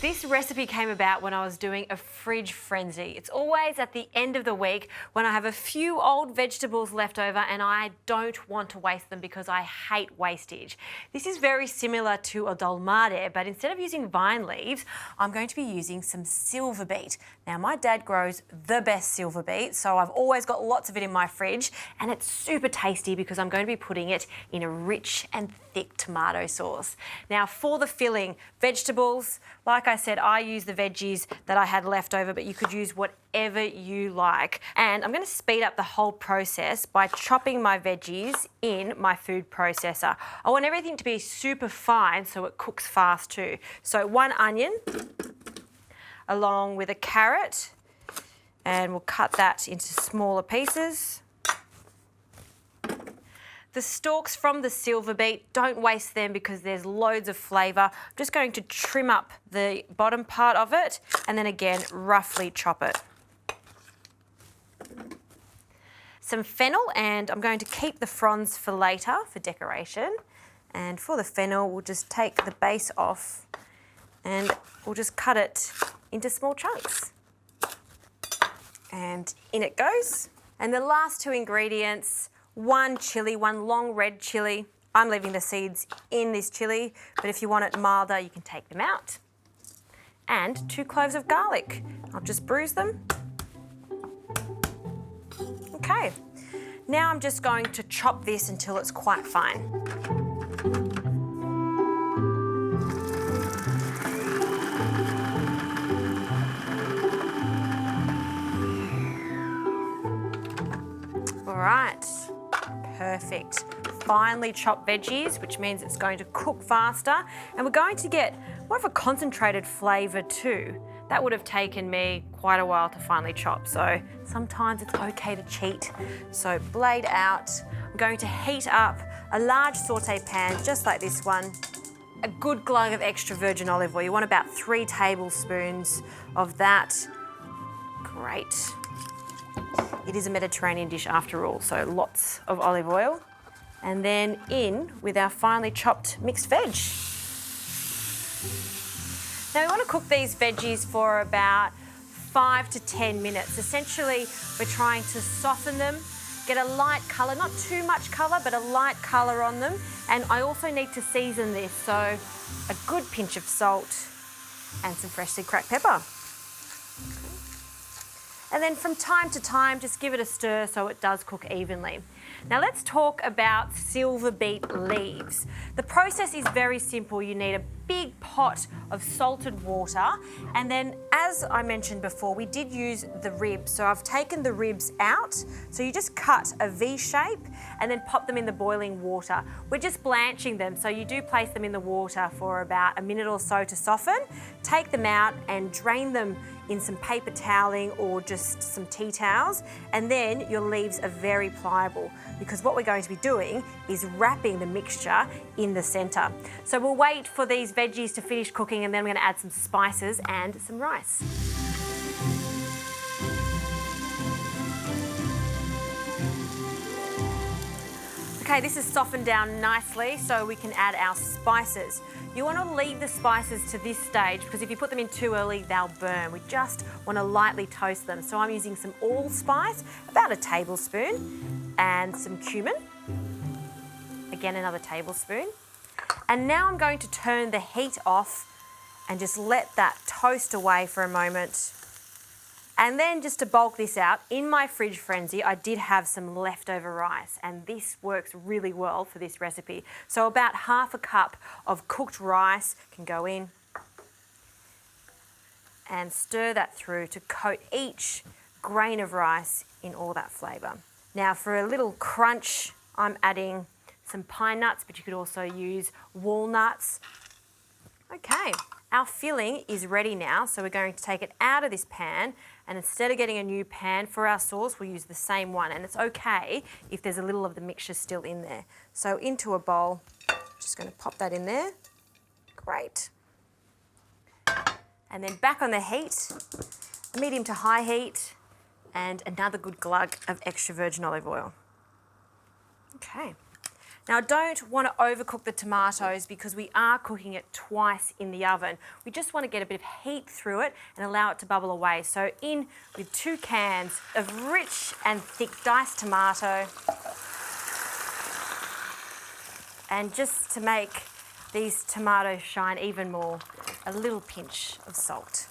This recipe came about when I was doing a fridge frenzy. It's always at the end of the week when I have a few old vegetables left over and I don't want to waste them because I hate wastage. This is very similar to a dolmade, but instead of using vine leaves, I'm going to be using some silverbeet. Now, my dad grows the best silverbeet, so I've always got lots of it in my fridge, and it's super tasty because I'm going to be putting it in a rich and thick tomato sauce. Now, for the filling, vegetables, like I said, I use the veggies that I had left over, but you could use whatever you like. And I'm going to speed up the whole process by chopping my veggies in my food processor. I want everything to be super fine so it cooks fast too. So 1 onion, along with a carrot, and we'll cut that into smaller pieces. The stalks from the silverbeet, don't waste them because there's loads of flavour. I'm just going to trim up the bottom part of it and then again roughly chop it. Some fennel, and I'm going to keep the fronds for later for decoration. And for the fennel, we'll just take the base off and we'll just cut it into small chunks. And in it goes. And the last 2 ingredients, 1 chilli, 1 long red chilli. I'm leaving the seeds in this chilli, but if you want it milder, you can take them out. And 2 cloves of garlic. I'll just bruise them. Okay. Now I'm just going to chop this until it's quite fine. All right. Perfect. Finely chopped veggies, which means it's going to cook faster, and we're going to get more of a concentrated flavour too. That would have taken me quite a while to finely chop, so sometimes it's okay to cheat. So blade out. I'm going to heat up a large sauté pan just like this one. A good glug of extra virgin olive oil. You want about 3 tablespoons of that. Great. It is a Mediterranean dish after all, so lots of olive oil. And then in with our finely chopped mixed veg. Now we want to cook these veggies for about 5 to 10 minutes. Essentially, we're trying to soften them, get a light colour, not too much colour, but a light colour on them. And I also need to season this, so a good pinch of salt and some freshly cracked pepper. And then from time to time, just give it a stir so it does cook evenly. Now let's talk about silverbeet leaves. The process is very simple. You need a big pot of salted water, and then as I mentioned before, we did use the ribs. So I've taken the ribs out. So you just cut a V shape and then pop them in the boiling water. We're just blanching them, so you do place them in the water for about a minute or so to soften. Take them out and drain them in some paper toweling or just some tea towels, and then your leaves are very pliable because what we're going to be doing is wrapping the mixture in the centre. So we'll wait for these veggies to finish cooking, and then we're going to add some spices and some rice. Okay, this is softened down nicely, so we can add our spices. You want to leave the spices to this stage because if you put them in too early, they'll burn. We just want to lightly toast them. So I'm using some allspice, about a tablespoon, and some cumin. Again, another tablespoon. And now I'm going to turn the heat off and just let that toast away for a moment. And then just to bulk this out, in my fridge frenzy, I did have some leftover rice, and this works really well for this recipe. So about 1/2 cup of cooked rice can go in and stir that through to coat each grain of rice in all that flavour. Now for a little crunch, I'm adding some pine nuts, but you could also use walnuts. Okay, our filling is ready now, so we're going to take it out of this pan, and instead of getting a new pan for our sauce, we'll use the same one, and it's okay if there's a little of the mixture still in there. So into a bowl, just going to pop that in there. Great. And then back on the heat, medium to high heat, and another good glug of extra virgin olive oil. Okay. Now, I don't want to overcook the tomatoes because we are cooking it twice in the oven. We just want to get a bit of heat through it and allow it to bubble away. So in with 2 cans of rich and thick diced tomato. And just to make these tomatoes shine even more, a little pinch of salt.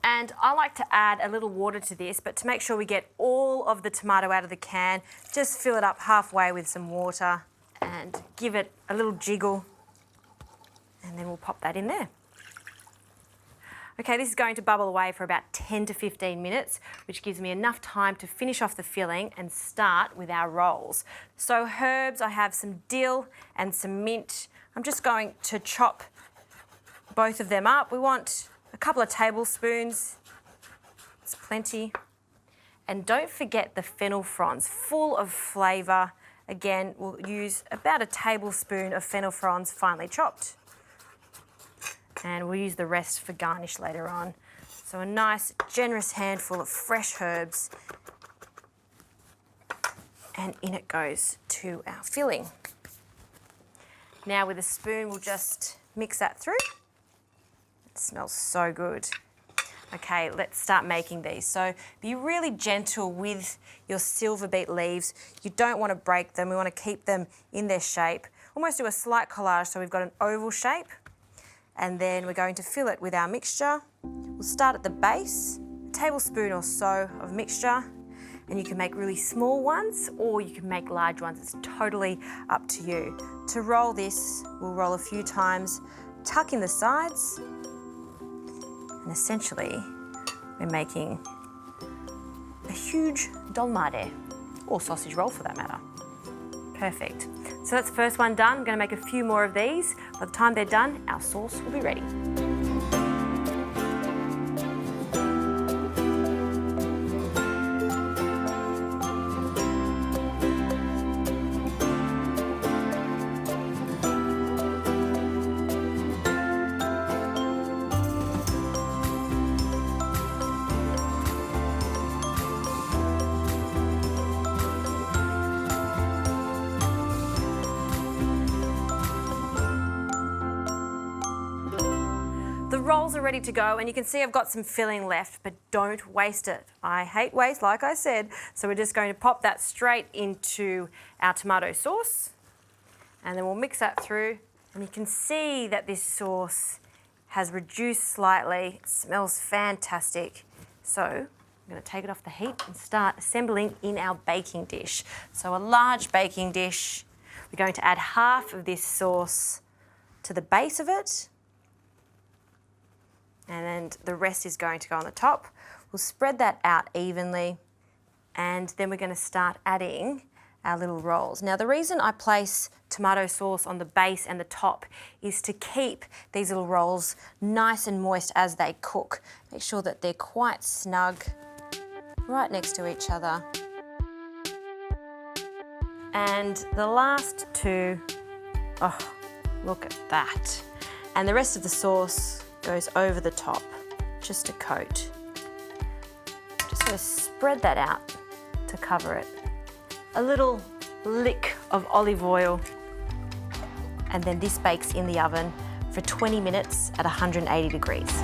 And I like to add a little water to this, but to make sure we get all of the tomato out of the can, just fill it up halfway with some water and give it a little jiggle, and then we'll pop that in there. Okay, this is going to bubble away for about 10 to 15 minutes, which gives me enough time to finish off the filling and start with our rolls. So herbs, I have some dill and some mint. I'm just going to chop both of them up. We want a couple of tablespoons, it's plenty. And don't forget the fennel fronds, full of flavour. Again, we'll use about a tablespoon of fennel fronds finely chopped. And we'll use the rest for garnish later on. So a nice, generous handful of fresh herbs. And in it goes to our filling. Now with a spoon, we'll just mix that through. It smells so good. Okay, let's start making these. So be really gentle with your Silverbeet leaves. You don't want to break them. We want to keep them in their shape. Almost do a slight collage so we've got an oval shape. And then we're going to fill it with our mixture. We'll start at the base, a tablespoon or so of mixture. And you can make really small ones or you can make large ones. It's totally up to you. To roll this, we'll roll a few times, tuck in the sides. And essentially, we're making a huge dolmade, or sausage roll for that matter. Perfect. So that's the first one done. I'm going to make a few more of these. By the time they're done, our sauce will be ready. The rolls are ready to go, and you can see I've got some filling left, but don't waste it. I hate waste, like I said, so we're just going to pop that straight into our tomato sauce, and then we'll mix that through, and you can see that this sauce has reduced slightly. It smells fantastic. So I'm going to take it off the heat and start assembling in our baking dish. So a large baking dish, we're going to add half of this sauce to the base of it, and then the rest is going to go on the top. We'll spread that out evenly, and then we're going to start adding our little rolls. Now, the reason I place tomato sauce on the base and the top is to keep these little rolls nice and moist as they cook. Make sure that they're quite snug, right next to each other. And the last two, oh, look at that. And the rest of the sauce goes over the top, just a coat. Just going to spread that out to cover it. A little lick of olive oil, and then this bakes in the oven for 20 minutes at 180 degrees.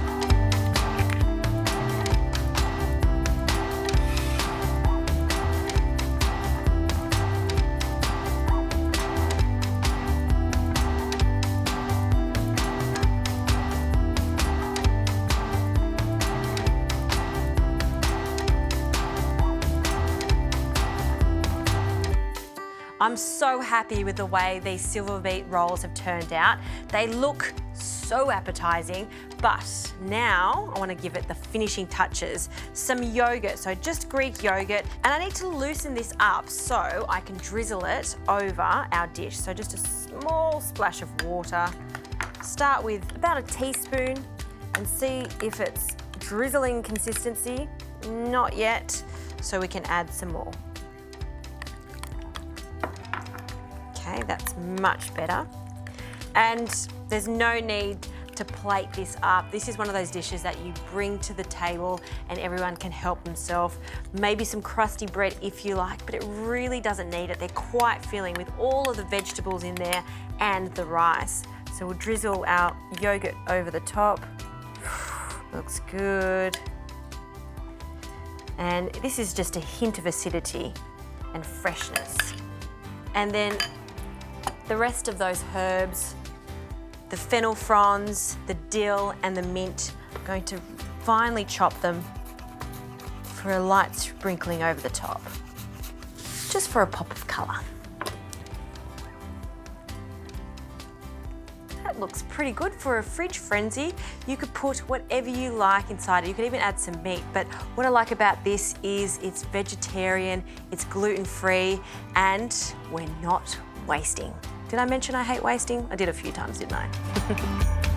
I'm so happy with the way these Silverbeet rolls have turned out. They look so appetizing, but now I want to give it the finishing touches. Some yogurt, so just Greek yogurt, and I need to loosen this up so I can drizzle it over our dish. So just a small splash of water. Start with about a teaspoon and see if it's drizzling consistency. Not yet, so we can add some more. Okay, that's much better. And there's no need to plate this up. This is one of those dishes that you bring to the table and everyone can help themselves. Maybe some crusty bread if you like, but it really doesn't need it. They're quite filling with all of the vegetables in there and the rice. So we'll drizzle our yogurt over the top. Looks good. And this is just a hint of acidity and freshness. And then the rest of those herbs, the fennel fronds, the dill and the mint, I'm going to finely chop them for a light sprinkling over the top, just for a pop of colour. That looks pretty good for a fridge frenzy. You could put whatever you like inside it. You could even add some meat, but what I like about this is it's vegetarian, it's gluten-free, and we're not wasting. Did I mention I hate wasting? I did a few times, didn't I?